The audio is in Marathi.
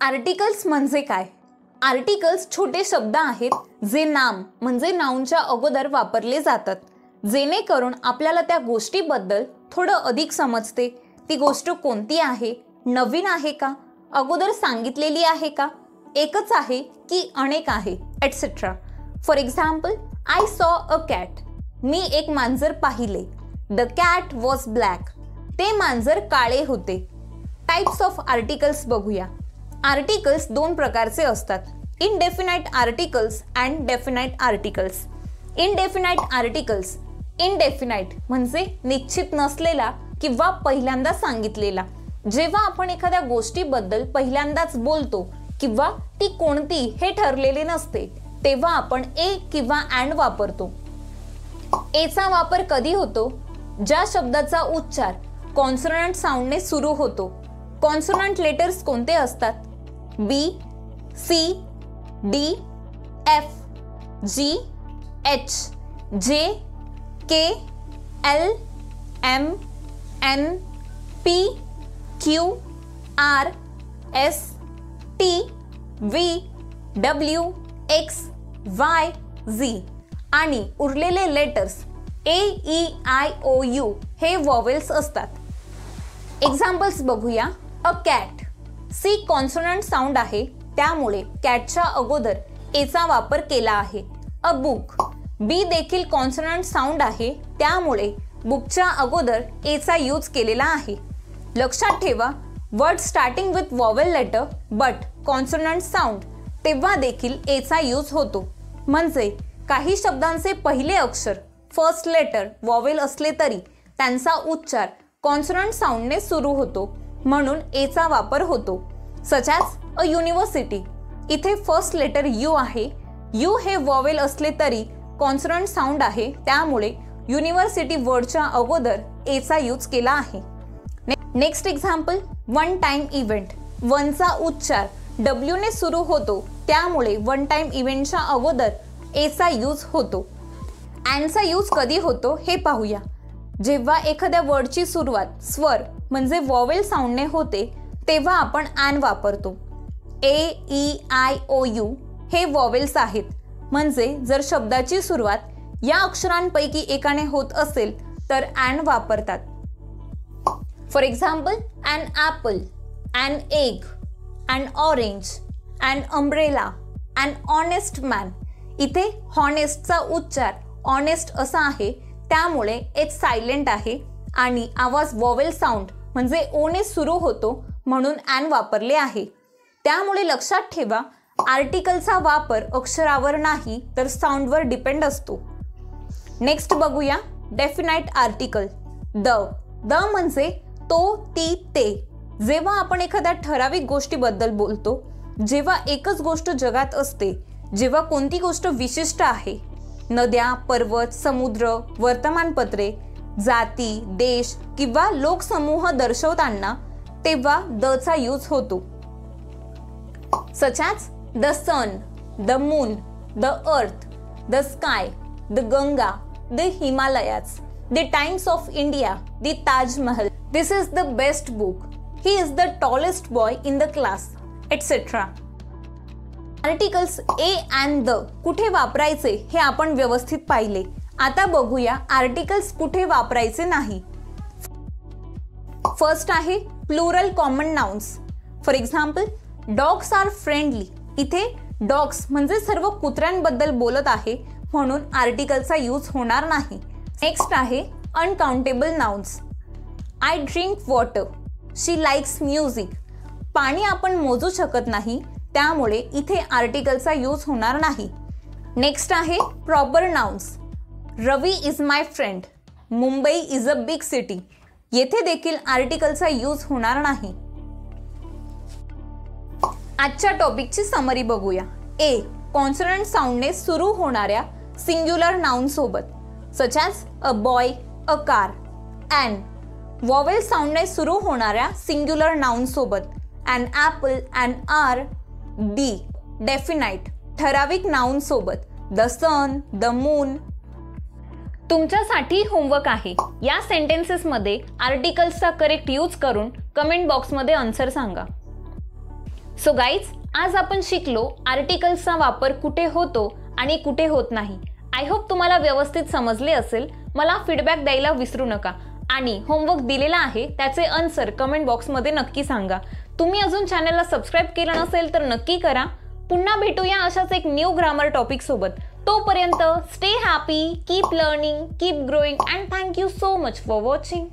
आर्टिकल्स म्हणजे काय? आर्टिकल्स छोटे शब्द आहेत जे नाम म्हणजे नाउनच्या अगोदर वापरले जातात, जेणेकरून आपल्याला त्या गोष्टीबद्दल थोडं अधिक समजते. ती गोष्ट कोणती आहे, नवीन आहे का, अगोदर सांगितलेली आहे का, एकच आहे की अनेक आहे, etcetera. For example, I saw a cat. मी एक मांजर पाहिले. The cat was black. ते मांजर काळे होते. टाइप्स ऑफ आर्टिकल्स बघूया. आर्टिकल्स दोन प्रकारचे असतात, indefinite articles and definite articles. Indefinite articles, indefinite म्हणजे निश्चित नसलेला किंवा पहिल्यांदा सांगितलेला. जेव्हा आपण एखाद्या गोष्टीबद्दल पहिल्यांदाच बोलतो किंवा ती कोणती हे ठरलेले नसते, तेव्हा आपण ए किंवा अँड वापरतो. एचा वापर कधी होतो? ज्या शब्दाचा उच्चार कॉन्सोनंट साऊंडने सुरू होतो. कॉन्सोनंट लेटर्स कोणते असतात? B, C, D, F, G, H, J, K, L, M, N, P, Q, R, S, T, V, W, X, Y, Z आणि उरलेले letters A, E, I, O, U हे वॉवेल्स असतात. एक्झाम्पल्स बघूया. A cat, C consonant sound आहे, त्यामुळे कॅटच्या अगोदर एचा वापर केला आहे. अ बुक, बी देखील कॉन्सोनंट साऊंड आहे, त्यामुळे बुकच्या अगोदर एचा यूज केलेला आहे. लक्षात ठेवा, word starting with vowel letter but consonant sound तेव्हा देखील एचा यूज होतो. म्हणजे काही शब्दांचे पहिले अक्षर फर्स्ट लेटर वॉवेल असले तरी त्यांचा उच्चार कॉन्सोनंट साऊंडने सुरू होतो, म्हणून एचा वापर होतो. सच ॲज अ युनिव्हर्सिटी, इथे फर्स्ट लेटर यू आहे. यू हे वॉवेल असले तरी कॉन्सोनंट साऊंड आहे, त्यामुळे युनिव्हर्सिटी वर्डच्या अगोदर एचा यूज केला आहे. Next example, one time event. वनचा उच्चार डब्ल्यू ने सुरू होतो, त्यामुळे वन टाइम इव्हेंटच्या अगोदर एचा यूज होतो. अँडचा यूज कधी होतो हे पाहूया. जेव्हा एखाद्या वर्डची सुरुवात स्वर म्हणजे वॉवेल साऊंडने होते, तेव्हा आपण अँड वापरतो. ए, ई, आय, ओ, यू हे वॉवेल्स आहेत. म्हणजे जर शब्दाची सुरुवात या अक्षरांपैकी एकाने होत असेल तर अँड वापरतात. For example, an apple, an egg, an orange, an umbrella, an honest man. इथे हॉनेस्टचा उच्चार ऑनेस्ट असा आहे, त्यामुळे एच सायलेंट आहे आणि आवाज वॉवेल साऊंड म्हणजे ओने सुरू होतो, म्हणून अँड वापरले आहे. त्यामुळे लक्षात ठेवा, आर्टिकलचा वापर अक्षरावर नाही तर साऊंडवर डिपेंड असतो. नेक्स्ट बघूया डेफिनाइट आर्टिकल. द. द म्हणजे तो, ती, ते. जेव्हा आपण एखाद्या ठराविक गोष्टीबद्दल बोलतो, जेव्हा एकच गोष्ट जगात असते, जेव्हा कोणती गोष्ट विशिष्ट आहे, नद्या, पर्वत, समुद्र, वर्तमानपत्रे, जाती, देश किंवा लोकसमूह दर्शवताना, तेव्हा दचा यूज होतो. Such as the sun, the moon, the earth, the sky, the Ganga, the Himalayas, the Times of India, the Taj Mahal, this is the best book, he is the tallest boy in the class, etcetera. Articles a and the कुठे वापरायचे हे आपण व्यवस्थित पाहिले. आता बघूया आर्टिकल्स कुठे वापरायचे नाही. फर्स्ट आहे plural common nouns. For example, dogs are friendly. इथे डॉग्स म्हणजे सर्व कुत्र्यांबद्दल बोलत आहे, म्हणून आर्टिकलचा यूज होणार नाही. नेक्स्ट आहे uncountable nouns. I drink water, she likes music. पाणी आपण मोजू शकत नाही, त्यामुळे इथे आर्टिकलचा यूज होणार नाही. नेक्स्ट आहे proper nouns. Ravi is my friend, Mumbai is a big city. येथे देखील आर्टिकलचा यूज होणार नाही. आजच्या टॉपिकची समरी बघूया. ए. कॉन्सोनंट साऊंडने सुरू होणाऱ्या सिंग्युलर नाउन सोबत, such as a boy, a car. And. Vowel साऊंडने सुरू होणाऱ्या सिंग्युलर नाउन सोबत, an apple, an hour. The. Definite ठराविक नाउन सोबत, द सन, द मून. तुमच्यासाठी होमवर्क आहे. या सेंटेन्सेसमध्ये आर्टिकल्सचा करेक्ट यूज करून कमेंट बॉक्समध्ये आन्सर सांगा. सो गाईज, आज आपण शिकलो आर्टिकल्सचा वापर कुठे होतो आणि कुठे होत नाही. आय होप तुम्हाला व्यवस्थित समजले असेल. मला फीडबॅक द्यायला विसरू नका आणि होमवर्क दिलेला आहे त्याचे आन्सर कमेंट बॉक्समध्ये नक्की सांगा. तुम्ही अजून चॅनलला सबस्क्राईब केलं नसेल तर नक्की करा. पुन्हा भेटूया अशाच एक न्यू ग्रामर टॉपिक सोबत. तोपर्यंत stay happy, keep learning, keep growing and thank you so much for watching.